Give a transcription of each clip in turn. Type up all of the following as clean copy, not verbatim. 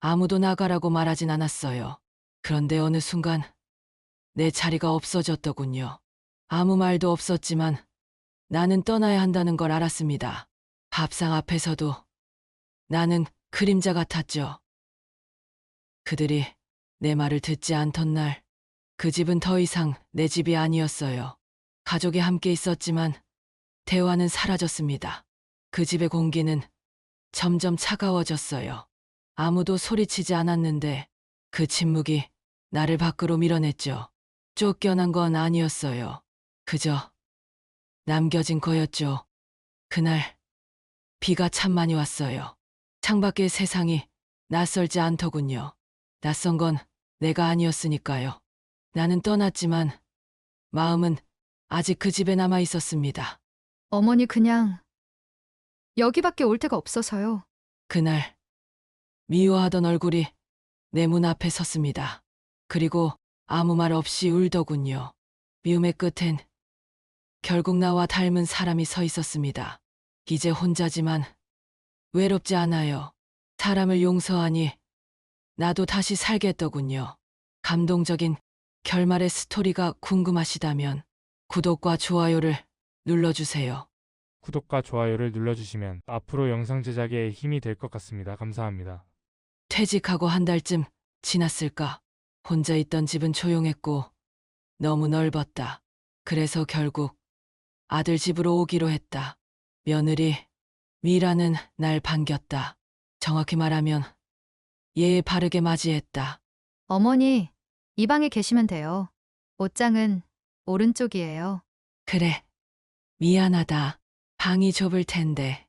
아무도 나가라고 말하진 않았어요. 그런데 어느 순간 내 자리가 없어졌더군요. 아무 말도 없었지만 나는 떠나야 한다는 걸 알았습니다. 밥상 앞에서도 나는 그림자 같았죠. 그들이 내 말을 듣지 않던 날, 그 집은 더 이상 내 집이 아니었어요. 가족이 함께 있었지만 대화는 사라졌습니다. 그 집의 공기는 점점 차가워졌어요. 아무도 소리치지 않았는데 그 침묵이 나를 밖으로 밀어냈죠. 쫓겨난 건 아니었어요. 그저 남겨진 거였죠. 그날 비가 참 많이 왔어요. 창밖의 세상이 낯설지 않더군요. 낯선 건 내가 아니었으니까요. 나는 떠났지만 마음은 아직 그 집에 남아 있었습니다. 어머니 그냥 여기밖에 올 데가 없어서요. 그날 미워하던 얼굴이 내 문 앞에 섰습니다. 그리고 아무 말 없이 울더군요. 미움의 끝엔 결국 나와 닮은 사람이 서 있었습니다. 이제 혼자지만 외롭지 않아요. 사람을 용서하니 나도 다시 살겠더군요. 감동적인 결말의 스토리가 궁금하시다면 구독과 좋아요를 눌러주세요. 구독과 좋아요를 눌러주시면 앞으로 영상 제작에 힘이 될 것 같습니다. 감사합니다. 퇴직하고 한 달쯤 지났을까? 혼자 있던 집은 조용했고 너무 넓었다. 그래서 결국 아들 집으로 오기로 했다. 며느리 미라는 날 반겼다. 정확히 말하면 예의 바르게 맞이했다. 어머니, 이 방에 계시면 돼요. 옷장은 오른쪽이에요. 그래, 미안하다. 방이 좁을 텐데.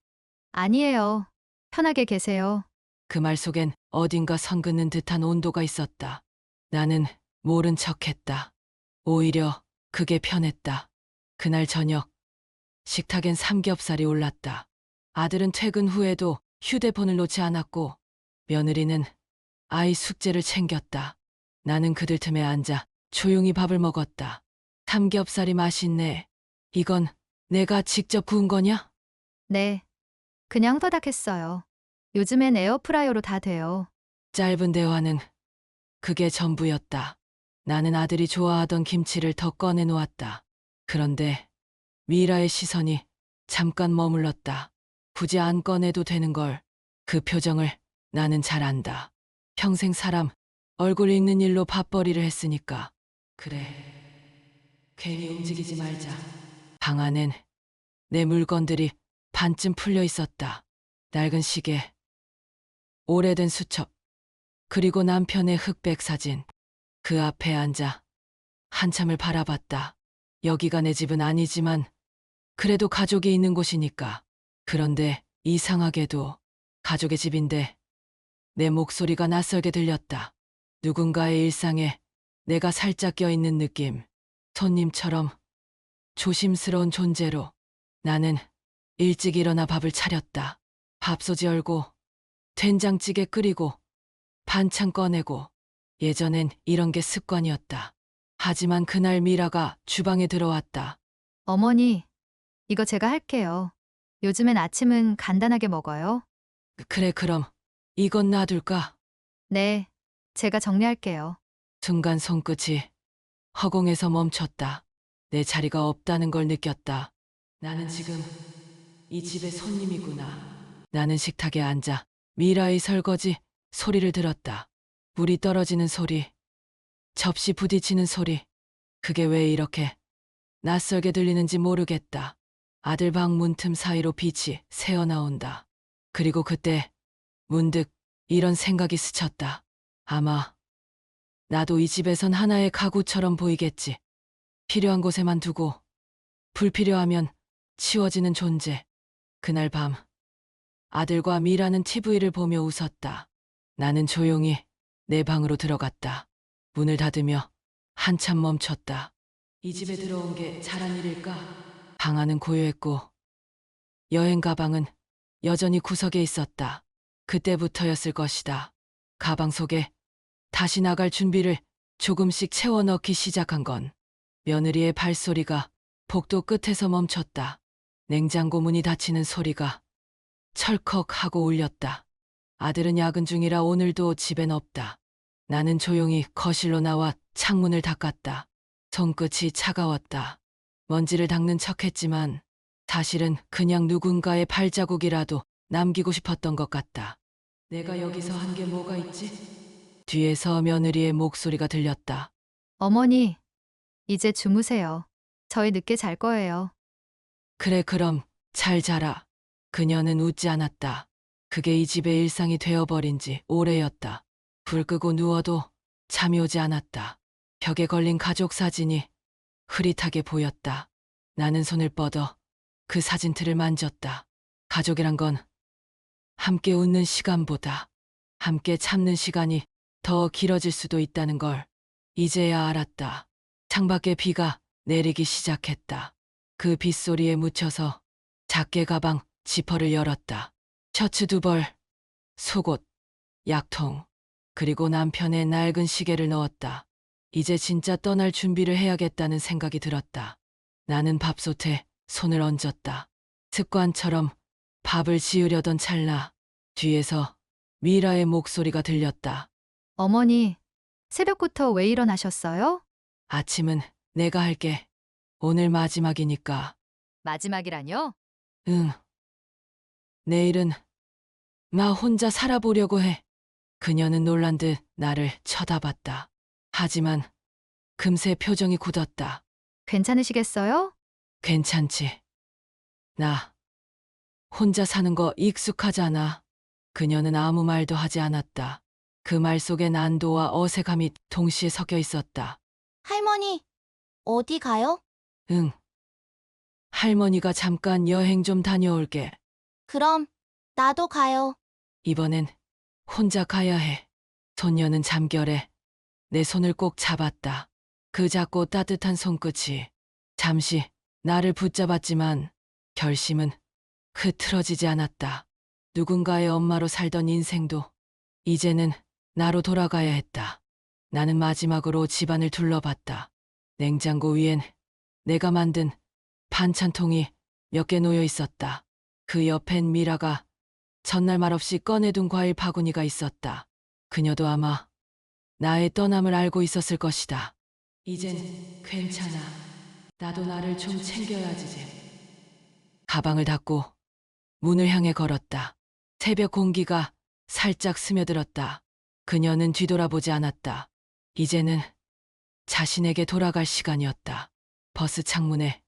아니에요. 편하게 계세요. 그 말 속엔 어딘가 선 긋는 듯한 온도가 있었다. 나는 모른 척했다. 오히려 그게 편했다. 그날 저녁 식탁엔 삼겹살이 올랐다. 아들은 퇴근 후에도 휴대폰을 놓지 않았고 며느리는 아이 숙제를 챙겼다. 나는 그들 틈에 앉아 조용히 밥을 먹었다. 삼겹살이 맛있네. 이건 내가 직접 구운 거냐? 네. 그냥 토닥했어요. 요즘엔 에어프라이어로 다 돼요. 짧은 대화는 그게 전부였다. 나는 아들이 좋아하던 김치를 더 꺼내 놓았다. 그런데 미라의 시선이 잠깐 머물렀다. 굳이 안 꺼내도 되는 걸. 그 표정을 나는 잘 안다. 평생 사람 얼굴 읽는 일로 밥벌이를 했으니까. 그래, 괜히 움직이지 말자. 방 안엔 내 물건들이 반쯤 풀려 있었다. 낡은 시계, 오래된 수첩, 그리고 남편의 흑백 사진. 그 앞에 앉아 한참을 바라봤다. 여기가 내 집은 아니지만 그래도 가족이 있는 곳이니까. 그런데 이상하게도 가족의 집인데 내 목소리가 낯설게 들렸다. 누군가의 일상에 내가 살짝 껴있는 느낌. 손님처럼 조심스러운 존재로. 나는 일찍 일어나 밥을 차렸다. 밥솥 열고 된장찌개 끓이고 반찬 꺼내고. 예전엔 이런 게 습관이었다. 하지만 그날 미라가 주방에 들어왔다. 어머니, 이거 제가 할게요. 요즘엔 아침은 간단하게 먹어요. 그래, 그럼 이건 놔둘까? 네. 제가 정리할게요. 순간 손끝이 허공에서 멈췄다. 내 자리가 없다는 걸 느꼈다. 나는 지금 이 집의 손님이구나. 나는 식탁에 앉아 미라의 설거지 소리를 들었다. 물이 떨어지는 소리, 접시 부딪히는 소리. 그게 왜 이렇게 낯설게 들리는지 모르겠다. 아들 방 문틈 사이로 빛이 새어나온다. 그리고 그때 문득 이런 생각이 스쳤다. 아마 나도 이 집에선 하나의 가구처럼 보이겠지. 필요한 곳에만 두고 불필요하면 치워지는 존재. 그날 밤 아들과 미라는 TV를 보며 웃었다. 나는 조용히 내 방으로 들어갔다. 문을 닫으며 한참 멈췄다. 이 집에 들어온 게 잘한 일일까? 방 안은 고요했고 여행 가방은 여전히 구석에 있었다. 그때부터였을 것이다. 가방 속에 다시 나갈 준비를 조금씩 채워 넣기 시작한 건 며느리의 발소리가 복도 끝에서 멈췄다. 냉장고 문이 닫히는 소리가 철컥 하고 울렸다. 아들은 야근 중이라 오늘도 집엔 없다. 나는 조용히 거실로 나와 창문을 닦았다. 손끝이 차가웠다. 먼지를 닦는 척했지만 사실은 그냥 누군가의 발자국이라도 남기고 싶었던 것 같다. 내가 여기서 한 게 뭐가 있지? 뒤에서 며느리의 목소리가 들렸다. 어머니, 이제 주무세요. 저희 늦게 잘 거예요. 그래, 그럼 잘 자라. 그녀는 웃지 않았다. 그게 이 집의 일상이 되어버린 지 오래였다. 불 끄고 누워도 잠이 오지 않았다. 벽에 걸린 가족 사진이 흐릿하게 보였다. 나는 손을 뻗어 그 사진틀을 만졌다. 가족이란 건 함께 웃는 시간보다 함께 참는 시간이 더 길어질 수도 있다는 걸 이제야 알았다. 창밖에 비가 내리기 시작했다. 그 빗소리에 묻혀서 작게 가방 지퍼를 열었다. 셔츠 2벌, 속옷, 약통, 그리고 남편의 낡은 시계를 넣었다. 이제 진짜 떠날 준비를 해야겠다는 생각이 들었다. 나는 밥솥에 손을 얹었다. 습관처럼 밥을 지으려던 찰나 뒤에서 미라의 목소리가 들렸다. 어머니, 새벽부터 왜 일어나셨어요? 아침은 내가 할게. 오늘 마지막이니까. 마지막이라뇨? 응. 내일은 나 혼자 살아보려고 해. 그녀는 놀란 듯 나를 쳐다봤다. 하지만 금세 표정이 굳었다. 괜찮으시겠어요? 괜찮지. 나 혼자 사는 거 익숙하잖아. 그녀는 아무 말도 하지 않았다. 그 말 속엔 안도와 어색함이 동시에 섞여 있었다. 할머니, 어디 가요? 응. 할머니가 잠깐 여행 좀 다녀올게. 그럼 나도 가요. 이번엔 혼자 가야 해. 소녀는 잠결에 내 손을 꼭 잡았다. 그 작고 따뜻한 손끝이 잠시 나를 붙잡았지만 결심은 흐트러지지 않았다. 누군가의 엄마로 살던 인생도 이제는 나로 돌아가야 했다. 나는 마지막으로 집안을 둘러봤다. 냉장고 위엔 내가 만든 반찬통이 몇 개 놓여 있었다. 그 옆엔 미라가 전날 말없이 꺼내둔 과일 바구니가 있었다. 그녀도 아마 나의 떠남을 알고 있었을 것이다. 이젠 괜찮아. 나도 나를 좀 챙겨야지. 가방을 닫고 문을 향해 걸었다. 새벽 공기가 살짝 스며들었다. 그녀는 뒤돌아보지 않았다. 이제는 자신에게 돌아갈 시간이었다. 버스 창문에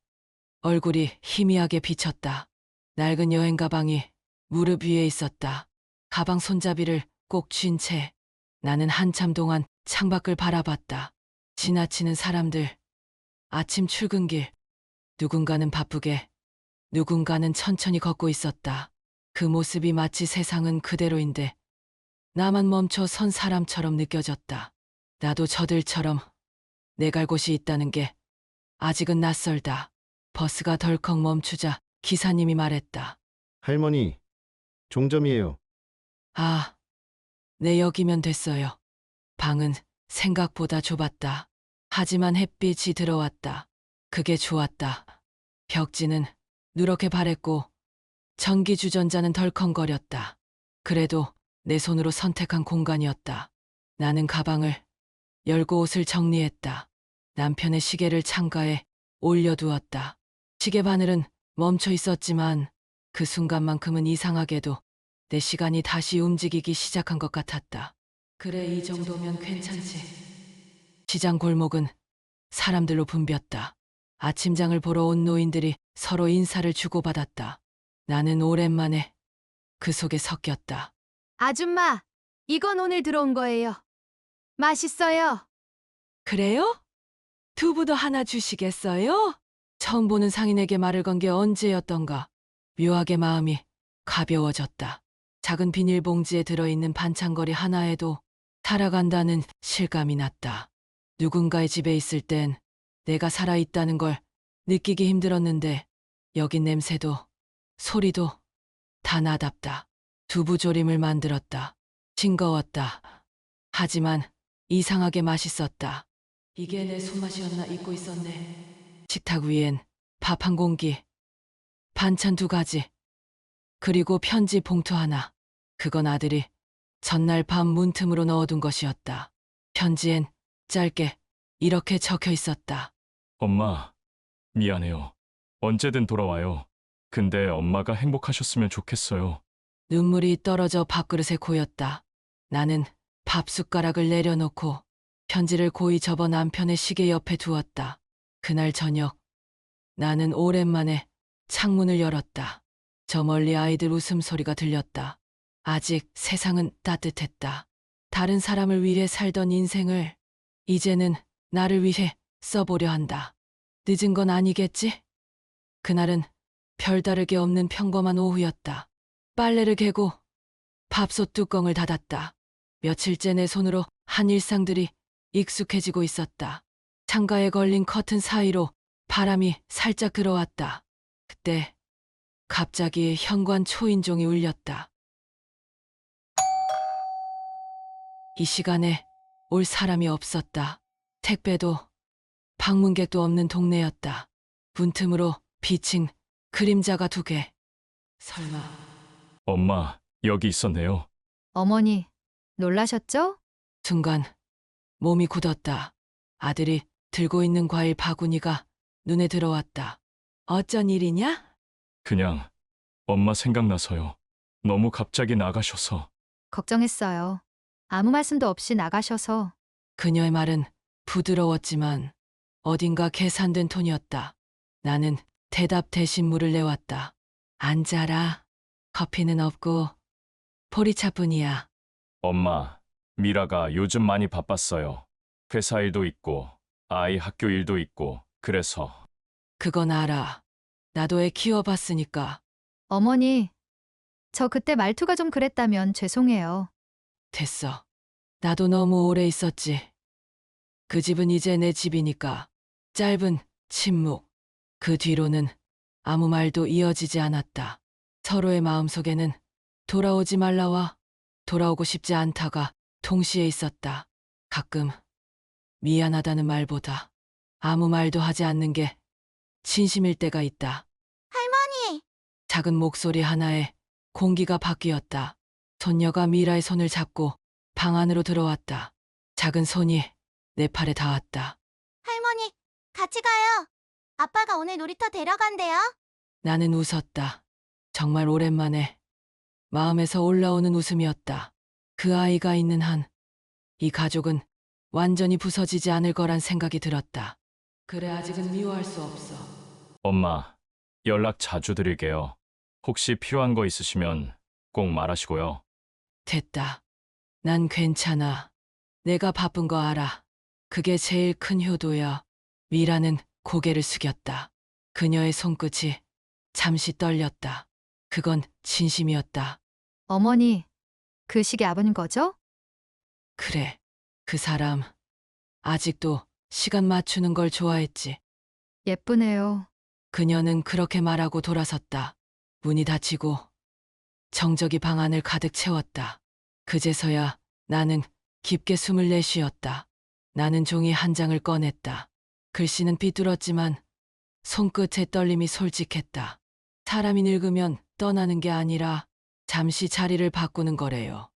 얼굴이 희미하게 비쳤다. 낡은 여행 가방이 무릎 위에 있었다. 가방 손잡이를 꼭 쥔 채 나는 한참 동안 창밖을 바라봤다. 지나치는 사람들, 아침 출근길, 누군가는 바쁘게, 누군가는 천천히 걷고 있었다. 그 모습이 마치 세상은 그대로인데 나만 멈춰 선 사람처럼 느껴졌다. 나도 저들처럼 내갈 곳이 있다는 게 아직은 낯설다. 버스가 덜컥 멈추자 기사님이 말했다. 할머니, 종점이에요. 아, 네, 여기면 됐어요. 방은 생각보다 좁았다. 하지만 햇빛이 들어왔다. 그게 좋았다. 벽지는 누렇게 바랬고 전기 주전자는 덜컹거렸다. 그래도 내 손으로 선택한 공간이었다. 나는 가방을 열고 옷을 정리했다. 남편의 시계를 창가에 올려두었다. 시계 바늘은 멈춰 있었지만 그 순간만큼은 이상하게도 내 시간이 다시 움직이기 시작한 것 같았다. 그래, 이 정도면 괜찮지. 시장 골목은 사람들로 붐볐다. 아침장을 보러 온 노인들이 서로 인사를 주고받았다. 나는 오랜만에 그 속에 섞였다. 아줌마, 이건 오늘 들어온 거예요. 맛있어요. 그래요? 두부도 하나 주시겠어요? 처음 보는 상인에게 말을 건 게 언제였던가. 묘하게 마음이 가벼워졌다. 작은 비닐봉지에 들어있는 반찬거리 하나에도 살아간다는 실감이 났다. 누군가의 집에 있을 땐 내가 살아있다는 걸 느끼기 힘들었는데 여긴 냄새도 소리도 다 나답다. 두부조림을 만들었다. 싱거웠다. 하지만 이상하게 맛있었다. 이게 내 손맛이었나 잊고 있었네. 식탁 위엔 밥 한 공기, 반찬 2가지, 그리고 편지 봉투 하나. 그건 아들이 전날 밤 문틈으로 넣어둔 것이었다. 편지엔 짧게 이렇게 적혀 있었다. 엄마, 미안해요. 언제든 돌아와요. 근데 엄마가 행복하셨으면 좋겠어요. 눈물이 떨어져 밥그릇에 고였다. 나는 밥 숟가락을 내려놓고 편지를 고이 접어 남편의 시계 옆에 두었다. 그날 저녁 나는 오랜만에 창문을 열었다. 저 멀리 아이들 웃음소리가 들렸다. 아직 세상은 따뜻했다. 다른 사람을 위해 살던 인생을 이제는 나를 위해 써보려 한다. 늦은 건 아니겠지? 그날은 별다르게 없는 평범한 오후였다. 빨래를 개고 밥솥 뚜껑을 닫았다. 며칠째 내 손으로 한 일상들이 익숙해지고 있었다. 창가에 걸린 커튼 사이로 바람이 살짝 들어왔다. 그때 갑자기 현관 초인종이 울렸다. 이 시간에 올 사람이 없었다. 택배도 방문객도 없는 동네였다. 문틈으로 비친 그림자가 2개. 설마 엄마, 여기 있었네요. 어머니, 놀라셨죠? 순간 몸이 굳었다. 아들이 들고 있는 과일 바구니가 눈에 들어왔다. 어쩐 일이냐? 그냥 엄마 생각나서요. 너무 갑자기 나가셔서. 걱정했어요. 아무 말씀도 없이 나가셔서. 그녀의 말은 부드러웠지만 어딘가 계산된 톤이었다. 나는 대답 대신 물을 내왔다. 앉아라. 커피는 없고 보리차뿐이야. 엄마, 미라가 요즘 많이 바빴어요. 회사 일도 있고, 아이 학교 일도 있고, 그래서. 그건 알아. 나도 애 키워봤으니까. 어머니, 저 그때 말투가 좀 그랬다면 죄송해요. 됐어. 나도 너무 오래 있었지. 그 집은 이제 내 집이니까. 짧은 침묵. 그 뒤로는 아무 말도 이어지지 않았다. 서로의 마음속에는 돌아오지 말라와 돌아오고 싶지 않다가 동시에 있었다. 가끔 미안하다는 말보다 아무 말도 하지 않는 게 진심일 때가 있다. 할머니! 작은 목소리 하나에 공기가 바뀌었다. 손녀가 미라의 손을 잡고 방 안으로 들어왔다. 작은 손이 내 팔에 닿았다. 할머니, 같이 가요. 아빠가 오늘 놀이터 데려간대요. 나는 웃었다. 정말 오랜만에 마음에서 올라오는 웃음이었다. 그 아이가 있는 한 이 가족은 완전히 부서지지 않을 거란 생각이 들었다. 그래, 아직은 미워할 수 없어. 엄마, 연락 자주 드릴게요. 혹시 필요한 거 있으시면 꼭 말하시고요. 됐다. 난 괜찮아. 내가 바쁜 거 알아. 그게 제일 큰 효도야. 미라는 고개를 숙였다. 그녀의 손끝이 잠시 떨렸다. 그건 진심이었다. 어머니, 그 시계 아버님 거죠? 그래, 그 사람 아직도 시간 맞추는 걸 좋아했지. 예쁘네요. 그녀는 그렇게 말하고 돌아섰다. 문이 닫히고 정적이 방 안을 가득 채웠다. 그제서야 나는 깊게 숨을 내쉬었다. 나는 종이 한 장을 꺼냈다. 글씨는 삐뚤었지만 손끝의 떨림이 솔직했다. 사람이 늙으면 떠나는 게 아니라 잠시 자리를 바꾸는 거래요.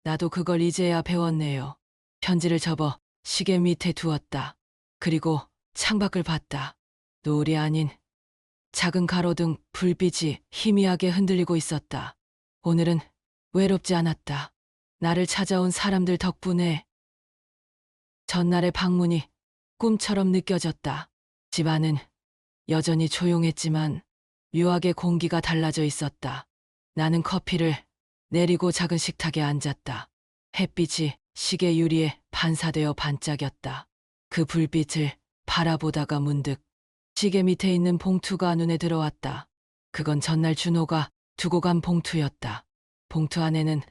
나도 그걸 이제야 배웠네요. 편지를 접어 시계 밑에 두었다. 그리고 창밖을 봤다. 노을이 아닌 작은 가로등 불빛이 희미하게 흔들리고 있었다. 오늘은 외롭지 않았다. 나를 찾아온 사람들 덕분에. 전날의 방문이 꿈처럼 느껴졌다. 집 안은 여전히 조용했지만 묘하게 공기가 달라져 있었다. 나는 커피를 내리고 작은 식탁에 앉았다. 햇빛이 시계 유리에 반사되어 반짝였다. 그 불빛을 바라보다가 문득 시계 밑에 있는 봉투가 눈에 들어왔다. 그건 전날 준호가 두고 간 봉투였다. 봉투 안에는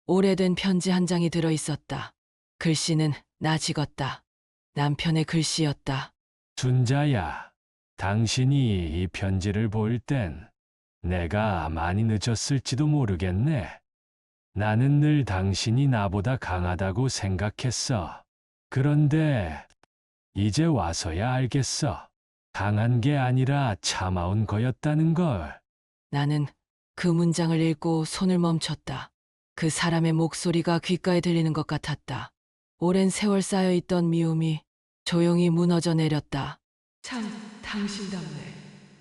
오래된 편지 한 장이 들어 있었다. 글씨는 나직었다. 남편의 글씨였다. 순자야, 당신이 이 편지를 볼 땐 내가 많이 늦었을지도 모르겠네. 나는 늘 당신이 나보다 강하다고 생각했어. 그런데 이제 와서야 알겠어. 강한 게 아니라 참아온 거였다는 걸. 나는 그 문장을 읽고 손을 멈췄다. 그 사람의 목소리가 귓가에 들리는 것 같았다. 오랜 세월 쌓여있던 미움이 조용히 무너져 내렸다. 참 당신답네.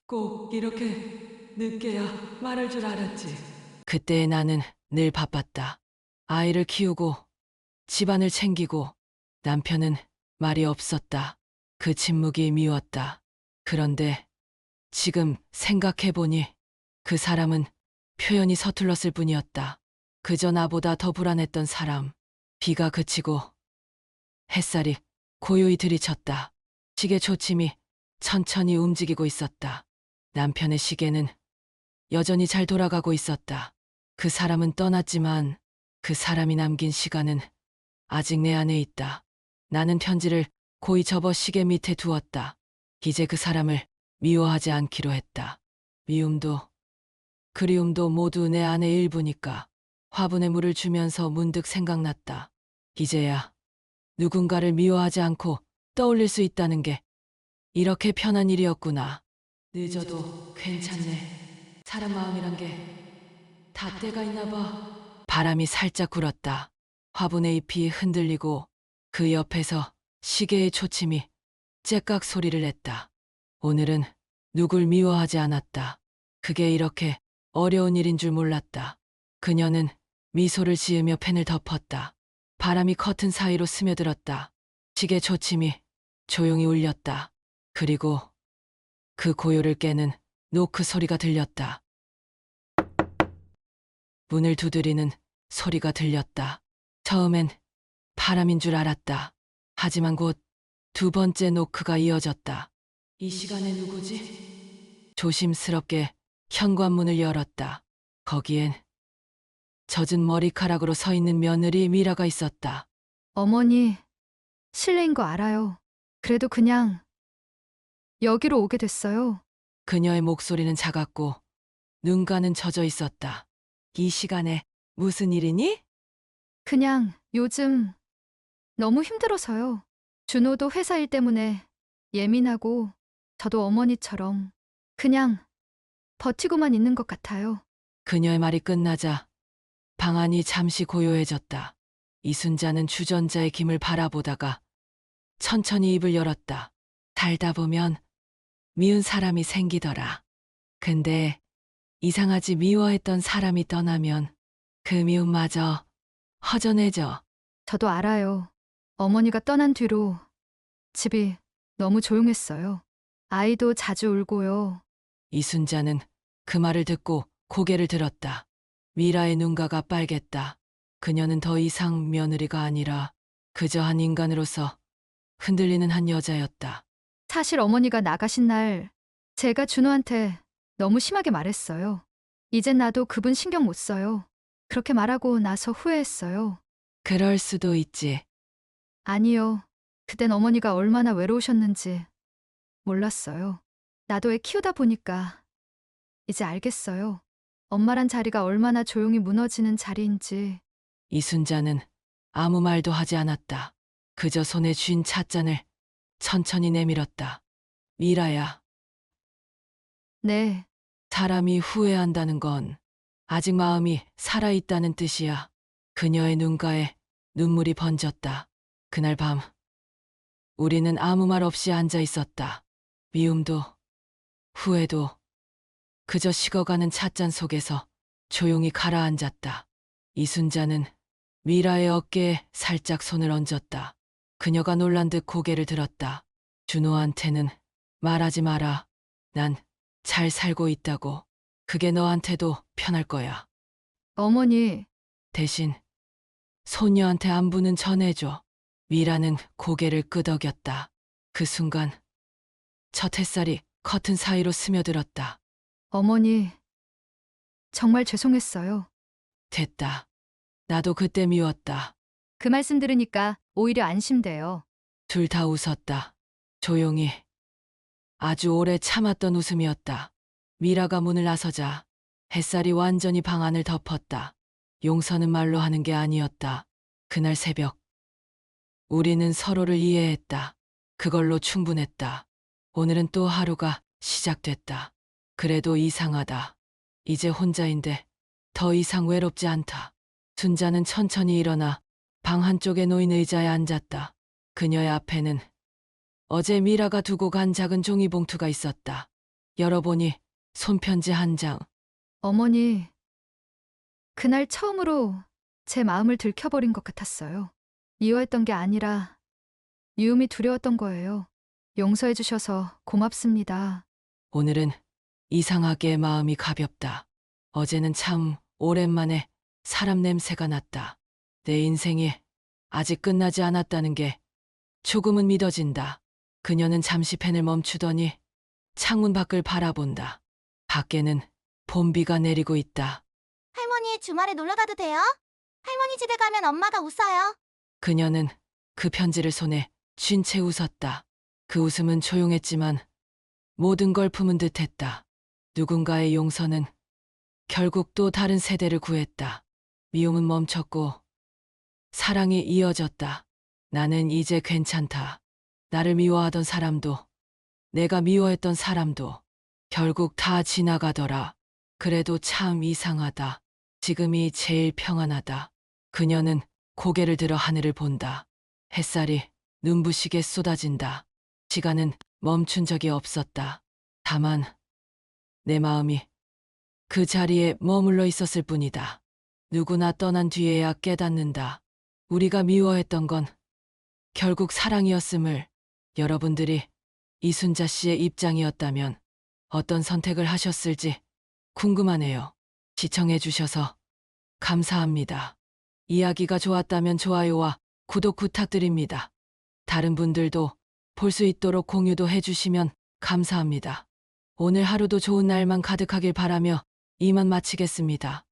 꼭 이렇게 늦게야 말할 줄 알았지. 그때 나는 늘 바빴다. 아이를 키우고 집안을 챙기고 남편은 말이 없었다. 그 침묵이 미웠다. 그런데 지금 생각해보니 그 사람은 표현이 서툴렀을 뿐이었다. 그저 나보다 더 불안했던 사람. 비가 그치고 햇살이 고요히 들이쳤다. 시계 초침이 천천히 움직이고 있었다. 남편의 시계는 여전히 잘 돌아가고 있었다. 그 사람은 떠났지만 그 사람이 남긴 시간은 아직 내 안에 있다. 나는 편지를 고이 접어 시계 밑에 두었다. 이제 그 사람을 미워하지 않기로 했다. 미움도 그리움도 모두 내 안의 일부니까. 화분에 물을 주면서 문득 생각났다. 이제야 누군가를 미워하지 않고 떠올릴 수 있다는 게 이렇게 편한 일이었구나. 늦어도 괜찮네. 사람 마음이란 게 다 때가 있나 봐. 바람이 살짝 불었다. 화분의 잎이 흔들리고 그 옆에서 시계의 초침이 째깍 소리를 냈다. 오늘은 누굴 미워하지 않았다. 그게 이렇게 어려운 일인 줄 몰랐다. 그녀는 미소를 지으며 펜을 덮었다. 바람이 커튼 사이로 스며들었다. 시계 초침이 조용히 울렸다. 그리고 그 고요를 깨는 노크 소리가 들렸다. 문을 두드리는 소리가 들렸다. 처음엔 바람인 줄 알았다. 하지만 곧 두 번째 노크가 이어졌다. 이 시간에 누구지? 조심스럽게 현관문을 열었다. 거기엔 젖은 머리카락으로 서 있는 며느리 미라가 있었다. 어머니, 실례인 거 알아요. 그래도 그냥 여기로 오게 됐어요. 그녀의 목소리는 작았고 눈가는 젖어 있었다. 이 시간에 무슨 일이니? 그냥 요즘 너무 힘들어서요. 준호도 회사 일 때문에 예민하고 저도 어머니처럼 그냥 버티고만 있는 것 같아요. 그녀의 말이 끝나자 방 안이 잠시 고요해졌다. 이순자는 주전자의 김을 바라보다가 천천히 입을 열었다. 살다 보면 미운 사람이 생기더라. 근데 이상하지 미워했던 사람이 떠나면 그 미움마저 허전해져. 저도 알아요. 어머니가 떠난 뒤로 집이 너무 조용했어요. 아이도 자주 울고요. 이순자는 그 말을 듣고 고개를 들었다. 미라의 눈가가 빨갰다. 그녀는 더 이상 며느리가 아니라 그저 한 인간으로서 흔들리는 한 여자였다. 사실 어머니가 나가신 날 제가 준호한테 너무 심하게 말했어요. 이젠 나도 그분 신경 못 써요. 그렇게 말하고 나서 후회했어요. 그럴 수도 있지. 아니요. 그땐 어머니가 얼마나 외로우셨는지 몰랐어요. 나도 애 키우다 보니까 이제 알겠어요. 엄마란 자리가 얼마나 조용히 무너지는 자리인지. 이순자는 아무 말도 하지 않았다. 그저 손에 쥔 찻잔을 천천히 내밀었다. 미라야, 네, 사람이 후회한다는 건 아직 마음이 살아있다는 뜻이야. 그녀의 눈가에 눈물이 번졌다. 그날 밤 우리는 아무 말 없이 앉아 있었다. 미움도 후회도 그저 식어가는 찻잔 속에서 조용히 가라앉았다. 이순자는 미라의 어깨에 살짝 손을 얹었다. 그녀가 놀란 듯 고개를 들었다. 준호한테는 말하지 마라. 난 잘 살고 있다고. 그게 너한테도 편할 거야. 어머니, 대신 소녀한테 안부는 전해줘. 미라는 고개를 끄덕였다. 그 순간 첫 햇살이 커튼 사이로 스며들었다. 어머니, 정말 죄송했어요. 됐다. 나도 그때 미웠다. 그 말씀 들으니까 오히려 안심돼요. 둘 다 웃었다. 조용히. 아주 오래 참았던 웃음이었다. 미라가 문을 나서자 햇살이 완전히 방 안을 덮었다. 용서는 말로 하는 게 아니었다. 그날 새벽 우리는 서로를 이해했다. 그걸로 충분했다. 오늘은 또 하루가 시작됐다. 그래도 이상하다. 이제 혼자인데 더 이상 외롭지 않다. 순자는 천천히 일어나 방 한쪽에 놓인 의자에 앉았다. 그녀의 앞에는 어제 미라가 두고 간 작은 종이봉투가 있었다. 열어보니 손편지 한 장. 어머니, 그날 처음으로 제 마음을 들켜버린 것 같았어요. 미워했던 게 아니라 미움이 두려웠던 거예요. 용서해 주셔서 고맙습니다. 오늘은 이상하게 마음이 가볍다. 어제는 참 오랜만에 사람 냄새가 났다. 내 인생이 아직 끝나지 않았다는 게 조금은 믿어진다. 그녀는 잠시 펜을 멈추더니 창문 밖을 바라본다. 밖에는 봄비가 내리고 있다. 할머니 주말에 놀러 가도 돼요? 할머니 집에 가면 엄마가 웃어요. 그녀는 그 편지를 손에 쥔 채 웃었다. 그 웃음은 조용했지만 모든 걸 품은 듯했다. 누군가의 용서는 결국 또 다른 세대를 구했다. 미움은 멈췄고 사랑이 이어졌다. 나는 이제 괜찮다. 나를 미워하던 사람도 내가 미워했던 사람도 결국 다 지나가더라. 그래도 참 이상하다. 지금이 제일 평안하다. 그녀는 고개를 들어 하늘을 본다. 햇살이 눈부시게 쏟아진다. 시간은 멈춘 적이 없었다. 다만 내 마음이 그 자리에 머물러 있었을 뿐이다. 누구나 떠난 뒤에야 깨닫는다. 우리가 미워했던 건 결국 사랑이었음을. 여러분들이 이순자 씨의 입장이었다면 어떤 선택을 하셨을지 궁금하네요. 시청해 주셔서 감사합니다. 이야기가 좋았다면 좋아요와 구독 부탁드립니다. 다른 분들도 볼 수 있도록 공유도 해주시면 감사합니다. 오늘 하루도 좋은 날만 가득하길 바라며 이만 마치겠습니다.